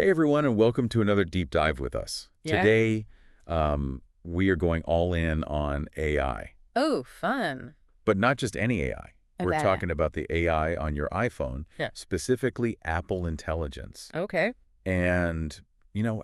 Hey everyone, and welcome to another deep dive with us. Yeah. Today, we are going all in on AI, Oh, fun. but not just any AI. We're Okay. talking about the AI on your iPhone, Yeah. specifically Apple Intelligence. Okay. And,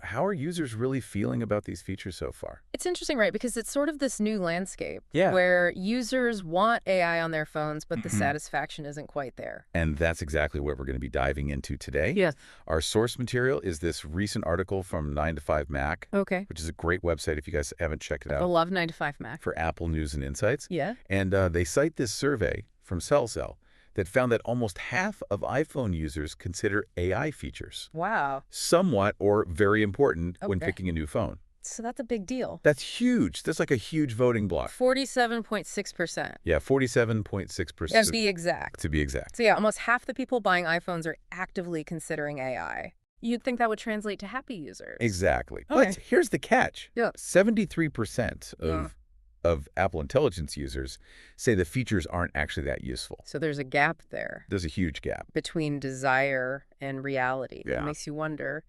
how are users really feeling about these features so far? It's interesting, right? Because it's sort of this new landscape Yeah. where users want AI on their phones, but the Mhm. satisfaction isn't quite there. And that's exactly what we're going to be diving into today. Yes. Our source material is this recent article from 9 to 5 Mac, Okay. which is a great website if you guys haven't checked it I out, love 9 to 5 Mac. for Apple News and Insights. Yeah. And they cite this survey from CellCell that found that almost half of iPhone users consider AI features Wow. somewhat or very important when Okay. picking a new phone. So that's a big deal. That's huge. That's like a huge voting block. 47.6%. Yeah, 47.6%. To be exact. To be exact. So yeah, almost half the people buying iPhones are actively considering AI. You'd think that would translate to happy users. Exactly. Okay. But here's the catch. Yeah. 73% Yeah. of Apple Intelligence users say the features aren't actually that useful. So there's a gap there There's a huge gap. between desire and reality. Yeah. It makes you wonder,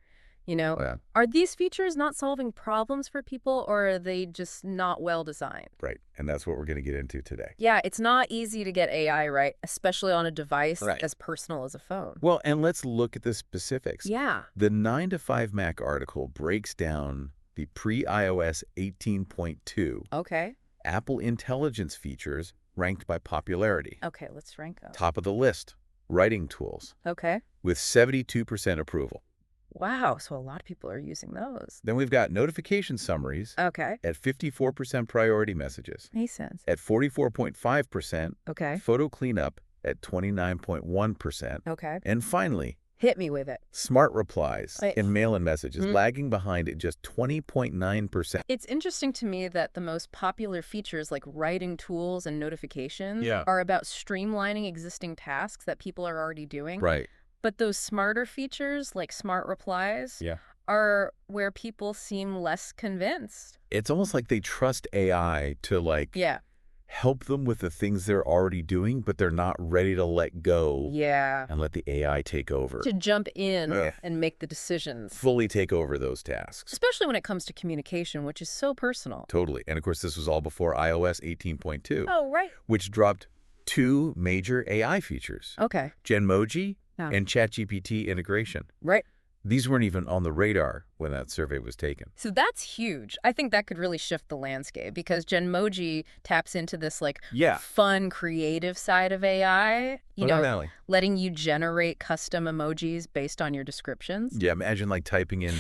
Yeah, are these features not solving problems for people, or are they just not well designed? right. And that's what we're going to get into today. Yeah, it's not easy to get AI right, especially on a device Right. as personal as a phone. Well, and let's look at the specifics. Yeah. The 9 to 5 Mac article breaks down the pre-iOS 18.2 Okay. Apple Intelligence features ranked by popularity. Okay, let's rank them. Top of the list, writing tools, Okay. with 72% approval. Wow, so a lot of people are using those. Then we've got notification summaries Okay. at 54% priority messages, Makes sense. at 44.5%, Okay. photo cleanup at 29.1%, Okay. and finally, Hit me with it. smart replies Wait. in mail-in messages Mm. lagging behind at just 20.9%. It's interesting to me that the most popular features like writing tools and notifications Yeah. are about streamlining existing tasks that people are already doing. Right. But those smarter features like smart replies Yeah. are where people seem less convinced. It's almost like they trust AI to Yeah. help them with the things they're already doing, but they're not ready to let go Yeah. and let the AI take over. To jump in Ugh. and make the decisions. Fully take over those tasks. Especially when it comes to communication, which is so personal. Totally. And of course, this was all before iOS 18.2, Oh, right. which dropped 2 major AI features, Okay. Genmoji Yeah. and ChatGPT integration. Right. These weren't even on the radar when that survey was taken. So that's huge. I think that could really shift the landscape because Genmoji taps into this Yeah. fun, creative side of AI, Alley. letting you generate custom emojis based on your descriptions. Yeah, imagine typing in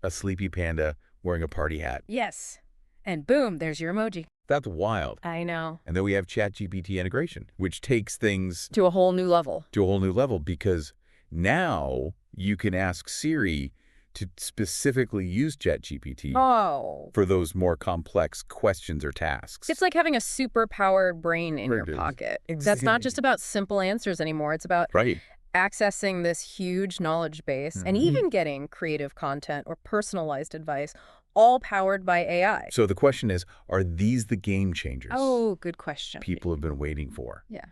a sleepy panda wearing a party hat. Yes. And boom, there's your emoji. That's wild. I know. And then we have ChatGPT integration, which takes things To a whole new level. to a whole new level because now you can ask Siri to specifically use ChatGPT Oh. for those more complex questions or tasks. It's like having a super-powered brain in your Right. pocket. That's not just about simple answers anymore. It's about Right. accessing this huge knowledge base and Mhm. even getting creative content or personalized advice, all powered by AI. So the question is, are these the game changers Oh, good question. people have been waiting for? Yeah.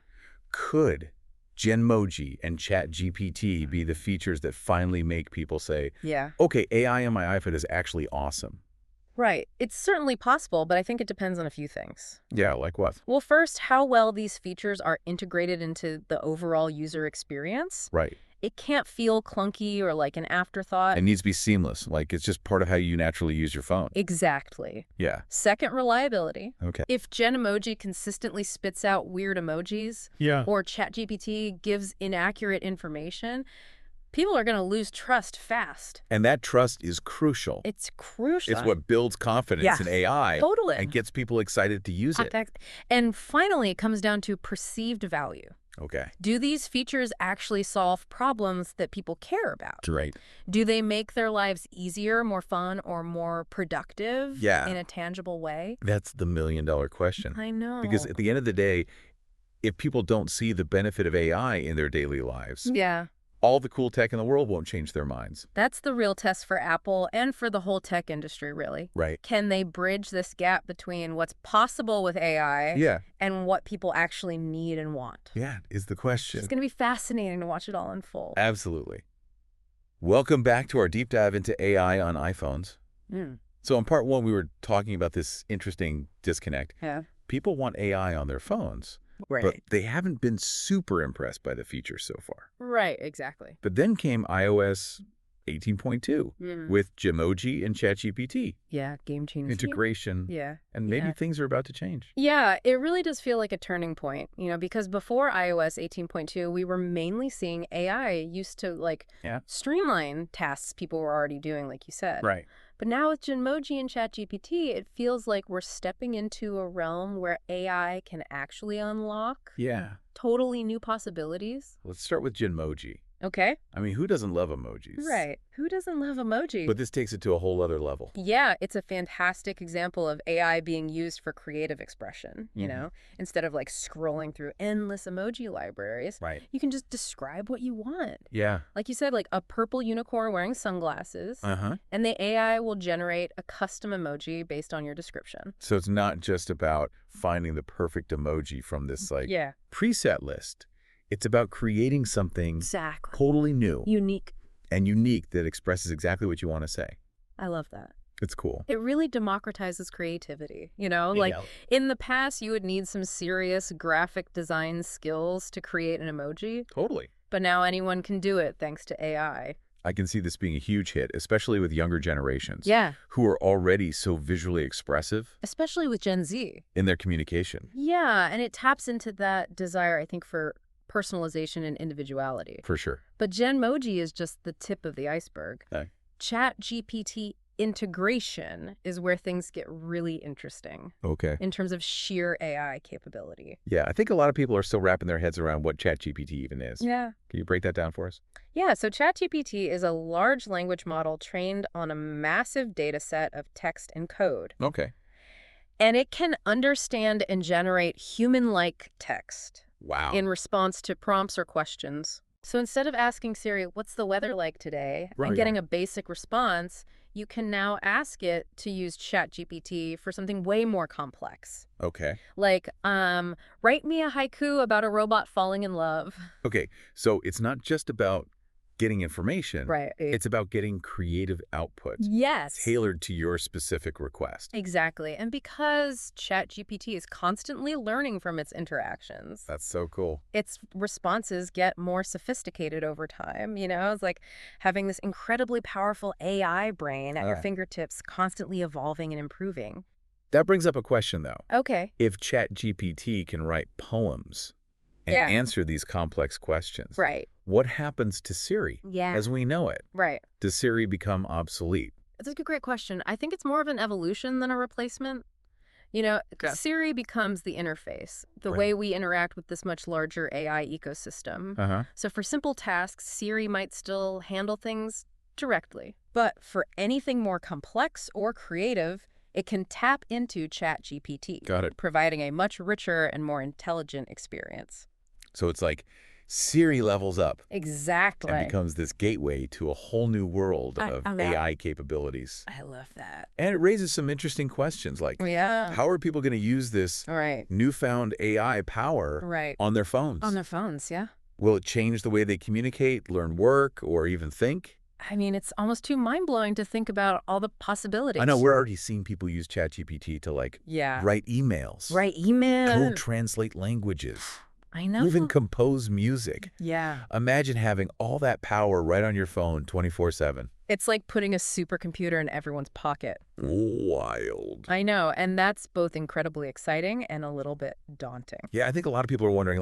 Could Genmoji and ChatGPT be the features that finally make people say, Yeah. okay, AI on my iPhone is actually awesome? Right. It's certainly possible, but I think it depends on a few things. Yeah, like what? Well, first, how well these features are integrated into the overall user experience. Right. It can't feel clunky or like an afterthought. It needs to be seamless. It's just part of how you naturally use your phone. Exactly. Yeah. Second, reliability. Okay. If Genmoji consistently spits out weird emojis Yeah. or ChatGPT gives inaccurate information, people are going to lose trust fast. And that trust is crucial. It's crucial. It's what builds confidence Yeah, in AI totally. and gets people excited to use it. And finally, it comes down to perceived value. Okay. Do these features actually solve problems that people care about? Right. Do they make their lives easier, more fun, or more productive Yeah. in a tangible way? That's the million-dollar question. I know. Because at the end of the day, if people don't see the benefit of AI in their daily lives, Yeah. all the cool tech in the world won't change their minds. That's the real test for Apple and for the whole tech industry, really. Right. Can they bridge this gap between what's possible with AI Yeah. and what people actually need and want? Yeah, is the question. It's going to be fascinating to watch it all unfold. Absolutely. Welcome back to our deep dive into AI on iPhones. Mm. So in part one, we were talking about this interesting disconnect. Yeah. People want AI on their phones, but Right. they haven't been super impressed by the features so far. Right, exactly. But then came iOS 18.2 with Genmoji and ChatGPT Yeah, game changing. integration, Yeah. and maybe things are about to change. Yeah, it really does feel like a turning point, because before iOS 18.2, we were mainly seeing AI used to streamline tasks people were already doing, like you said. Right. But now with Genmoji and ChatGPT, it feels like we're stepping into a realm where AI can actually unlock totally new possibilities. Let's start with Genmoji. Okay. I mean, who doesn't love emojis? Right. Who doesn't love emojis? But this takes it to a whole other level. Yeah, it's a fantastic example of AI being used for creative expression, Instead of scrolling through endless emoji libraries, Right. you can just describe what you want. Yeah. Like you said, like a purple unicorn wearing sunglasses, Uh-huh. and the AI will generate a custom emoji based on your description. So it's not just about finding the perfect emoji from this preset list. It's about creating something Exactly. totally new Unique. and unique that expresses exactly what you want to say. I love that. It's cool. It really democratizes creativity, Yeah. in the past, you would need some serious graphic design skills to create an emoji, Totally. but now anyone can do it thanks to AI. I can see this being a huge hit, especially with younger generations. Yeah. Who are already so visually expressive Especially with Gen Z. in their communication. Yeah, and it taps into that desire, I think, for personalization and individuality. For sure. But Genmoji is just the tip of the iceberg. Okay. ChatGPT integration is where things get really interesting Okay. in terms of sheer AI capability. Yeah, I think a lot of people are still wrapping their heads around what ChatGPT even is. Yeah. Can you break that down for us? Yeah, so ChatGPT is a large language model trained on a massive data set of text and code. Okay. And it can understand and generate human-like text. Wow. In response to prompts or questions. So instead of asking Siri, what's the weather like today, and getting a basic response, you can now ask it to use ChatGPT for something way more complex. Okay. Like, write me a haiku about a robot falling in love. Okay, so it's not just about getting information. Right. It's about getting creative output. Yes. Tailored to your specific request. Exactly. And because ChatGPT is constantly learning from its interactions. That's so cool. Its responses get more sophisticated over time, It's like having this incredibly powerful AI brain at your fingertips, constantly evolving and improving. That brings up a question, though. Okay. If ChatGPT can write poems and answer these complex questions, Right. what happens to Siri as we know it? Right. Does Siri become obsolete? It's a great question. I think it's more of an evolution than a replacement. Siri becomes the interface, the way we interact with this much larger AI ecosystem. So for simple tasks, Siri might still handle things directly. But for anything more complex or creative, it can tap into ChatGPT. Got it. Providing a much richer and more intelligent experience. So it's like Siri levels up. Exactly. And becomes this gateway to a whole new world of AI capabilities. I love that. And it raises some interesting questions like, how are people going to use this newfound AI power on their phones? On their phones, yeah. Will it change the way they communicate, learn, work, or even think? I mean, it's almost too mind-blowing to think about all the possibilities. I know, we're already seeing people use ChatGPT to write emails. Write email. Code translate languages. I know. Even compose music. Yeah. Imagine having all that power right on your phone 24/7. It's like putting a supercomputer in everyone's pocket. Wild. I know, and that's both incredibly exciting and a little bit daunting. Yeah, I think a lot of people are wondering,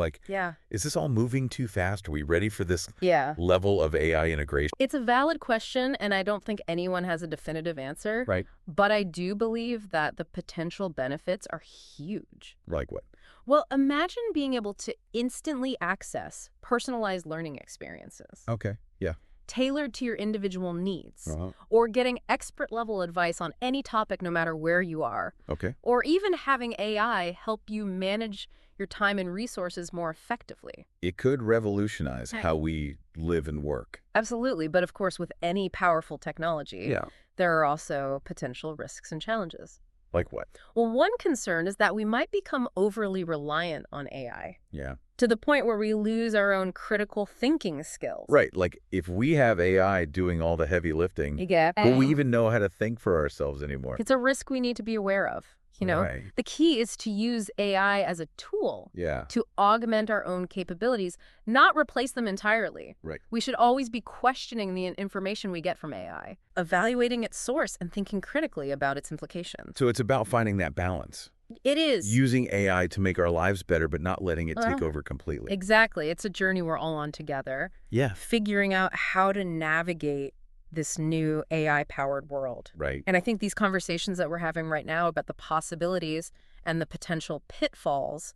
is this all moving too fast? Are we ready for this level of AI integration? It's a valid question, and I don't think anyone has a definitive answer. Right. But I do believe that the potential benefits are huge. Like what? Well, imagine being able to instantly access personalized learning experiences. Okay, yeah. Tailored to your individual needs, or getting expert-level advice on any topic no matter where you are. Okay. Or even having AI help you manage your time and resources more effectively. It could revolutionize how we live and work. Absolutely, but of course with any powerful technology, there are also potential risks and challenges. Like what? Well, one concern is that we might become overly reliant on AI Yeah. to the point where we lose our own critical thinking skills. Right. Like if we have AI doing all the heavy lifting, Yeah. will we even know how to think for ourselves anymore? It's a risk we need to be aware of. Right. The key is to use AI as a tool Yeah. to augment our own capabilities, not replace them entirely. Right. We should always be questioning the information we get from AI, evaluating its source, and thinking critically about its implications. So it's about finding that balance. It is. Using AI to make our lives better, but not letting it take over completely. Exactly. It's a journey we're all on together. Yeah. Figuring out how to navigate this new AI-powered world. Right. And I think these conversations that we're having right now about the possibilities and the potential pitfalls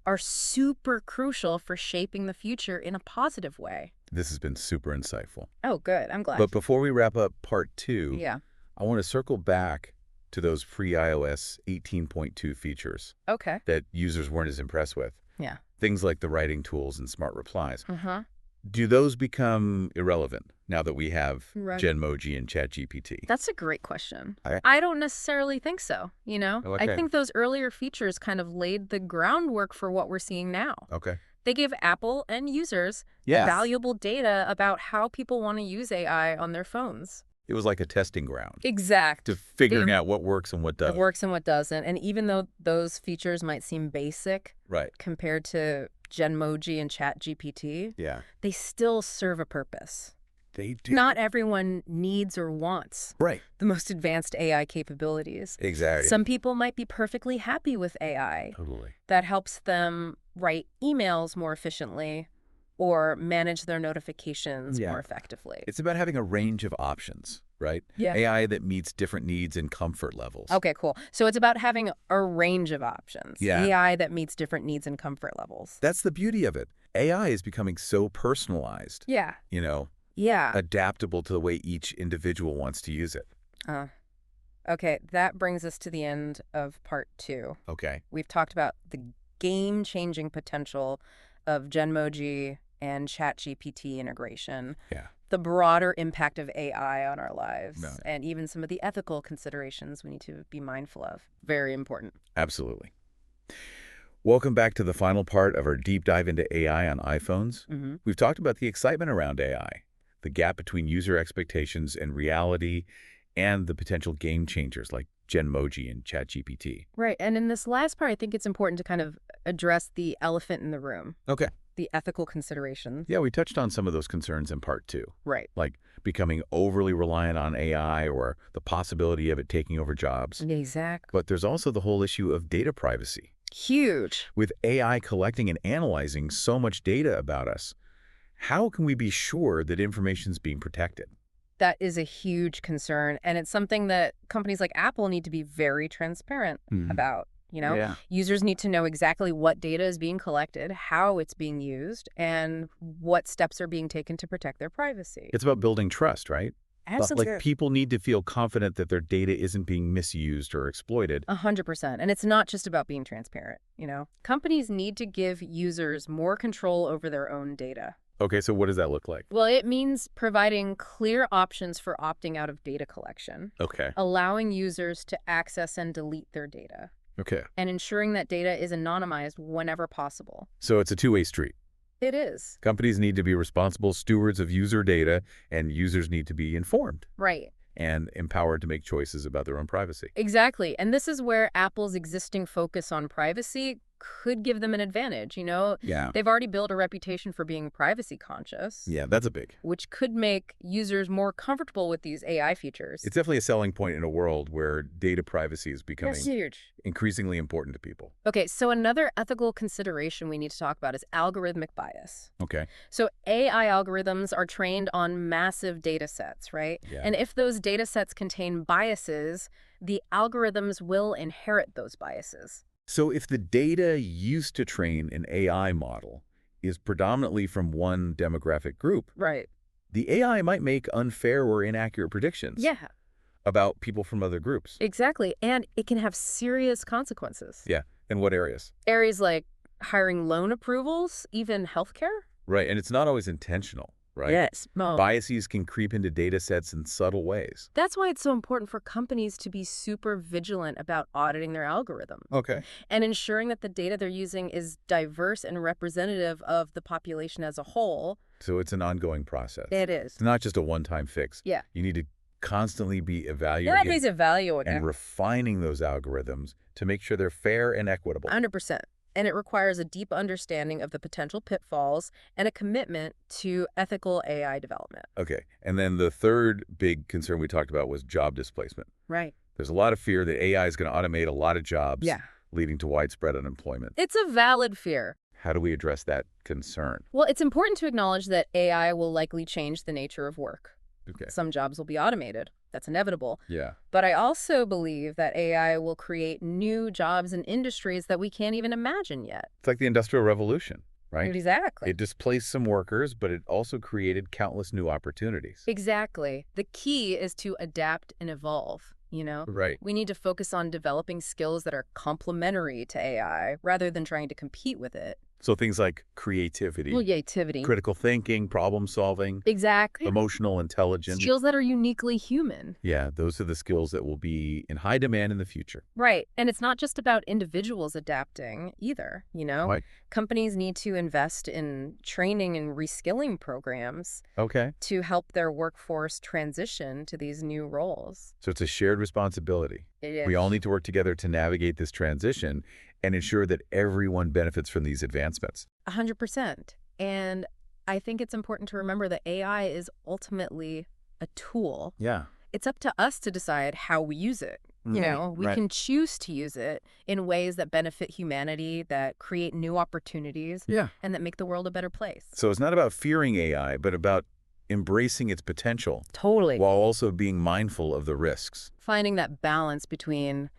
are super crucial for shaping the future in a positive way. This has been super insightful. Oh, good. I'm glad. But before we wrap up part 2, I want to circle back to those pre-iOS 18.2 features that users weren't as impressed with. Yeah. Things like the writing tools and smart replies. Do those become irrelevant now that we have Genmoji and ChatGPT? That's a great question. I don't necessarily think so, I think those earlier features kind of laid the groundwork for what we're seeing now. They give Apple and users valuable data about how people want to use AI on their phones. It was like a testing ground. Exact. To figuring out what works and what doesn't. What works and what doesn't. And even though those features might seem basic compared to Genmoji and ChatGPT, they still serve a purpose. They do. Not everyone needs or wants the most advanced AI capabilities. Exactly. Some people might be perfectly happy with AI. That helps them write emails more efficiently or manage their notifications more effectively. It's about having a range of options, right? AI that meets different needs and comfort levels. Okay, cool. So it's about having a range of options. AI that meets different needs and comfort levels. That's the beauty of it. AI is becoming so personalized. Adaptable to the way each individual wants to use it. Okay, that brings us to the end of part 2. We've talked about the game-changing potential of Genmoji and ChatGPT integration, the broader impact of AI on our lives, and even some of the ethical considerations we need to be mindful of. Very important. Absolutely. Welcome back to the final part of our deep dive into AI on iPhones. We've talked about the excitement around AI, the gap between user expectations and reality, and the potential game changers like Genmoji and ChatGPT. Right. And in this last part, I think it's important to kind of address the elephant in the room. The ethical considerations. Yeah, we touched on some of those concerns in part 2. Right. Like becoming overly reliant on AI or the possibility of it taking over jobs. Exactly. But there's also the whole issue of data privacy. Huge. With AI collecting and analyzing so much data about us, how can we be sure that information is being protected? That is a huge concern, and it's something that companies like Apple need to be very transparent about. Users need to know exactly what data is being collected, how it's being used, and what steps are being taken to protect their privacy. It's about building trust, right? Absolutely. Like people need to feel confident that their data isn't being misused or exploited. 100%. And it's not just about being transparent, Companies need to give users more control over their own data. Okay, so what does that look like? Well, it means providing clear options for opting out of data collection. Allowing users to access and delete their data. And ensuring that data is anonymized whenever possible. So it's a two-way street. It is. Companies need to be responsible stewards of user data, and users need to be informed. Right. And empowered to make choices about their own privacy. Exactly. And this is where Apple's existing focus on privacy could give them an advantage, They've already built a reputation for being privacy conscious. Yeah, that's a big. Which could make users more comfortable with these AI features. It's definitely a selling point in a world where data privacy is becoming huge. Increasingly important to people. Okay, so another ethical consideration we need to talk about is algorithmic bias. So AI algorithms are trained on massive data sets, right? And if those data sets contain biases, the algorithms will inherit those biases. So if the data used to train an AI model is predominantly from one demographic group, the AI might make unfair or inaccurate predictions about people from other groups. Exactly. And it can have serious consequences. In what areas? Areas like hiring loan approvals, even healthcare. Right. And it's not always intentional. right? Yes. Biases can creep into data sets in subtle ways. That's why it's so important for companies to be super vigilant about auditing their algorithms Okay. and ensuring that the data they're using is diverse and representative of the population as a whole. So it's an ongoing process. It is. It's not just a one-time fix. Yeah. You need to constantly be Yeah, evaluating he's evaluating. and refining those algorithms to make sure they're fair and equitable. 100%. And it requires a deep understanding of the potential pitfalls and a commitment to ethical AI development. Okay. And then the third big concern we talked about was job displacement. Right. There's a lot of fear that AI is going to automate a lot of jobs, Yeah. leading to widespread unemployment. It's a valid fear. How do we address that concern? Well, it's important to acknowledge that AI will likely change the nature of work. Okay. Some jobs will be automated. That's inevitable. Yeah. But I also believe that AI will create new jobs and industries that we can't even imagine yet. It's like the Industrial Revolution, right? Exactly. It displaced some workers, but it also created countless new opportunities. Exactly. The key is to adapt and evolve, Right. We need to focus on developing skills that are complementary to AI rather than trying to compete with it. So things like creativity, Creativity. critical thinking, problem solving, Exactly. emotional intelligence. Skills that are uniquely human. Yeah, those are the skills that will be in high demand in the future. Right. And it's not just about individuals adapting either, Right. Companies need to invest in training and reskilling programs Okay. to help their workforce transition to these new roles. So it's a shared responsibility. It is. We all need to work together to navigate this transition and ensure that everyone benefits from these advancements. 100%. And I think it's important to remember that AI is ultimately a tool. Yeah. It's up to us to decide how we use it. We Right. can choose to use it in ways that benefit humanity, that create new opportunities, Yeah. and that make the world a better place. So it's not about fearing AI, but about embracing its potential Totally. while also being mindful of the risks. Finding that balance between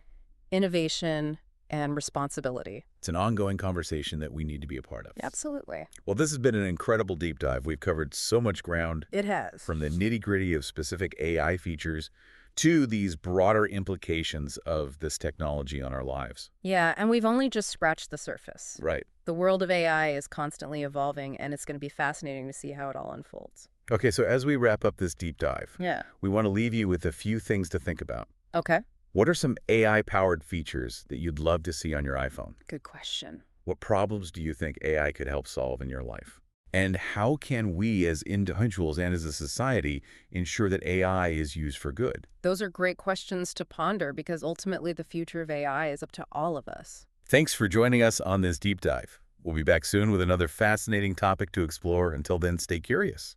innovation and responsibility. It's an ongoing conversation that we need to be a part of. Absolutely. Well, this has been an incredible deep dive. We've covered so much ground, It has. from the nitty-gritty of specific AI features to these broader implications of this technology on our lives. Yeah, and we've only just scratched the surface. Right. The world of AI is constantly evolving, and it's going to be fascinating to see how it all unfolds. Okay, so as we wrap up this deep dive, Yeah. we want to leave you with a few things to think about. Okay. What are some AI-powered features that you'd love to see on your iPhone? Good question. What problems do you think AI could help solve in your life? And how can we as individuals and as a society ensure that AI is used for good? Those are great questions to ponder because ultimately the future of AI is up to all of us. Thanks for joining us on this deep dive. We'll be back soon with another fascinating topic to explore. Until then, stay curious.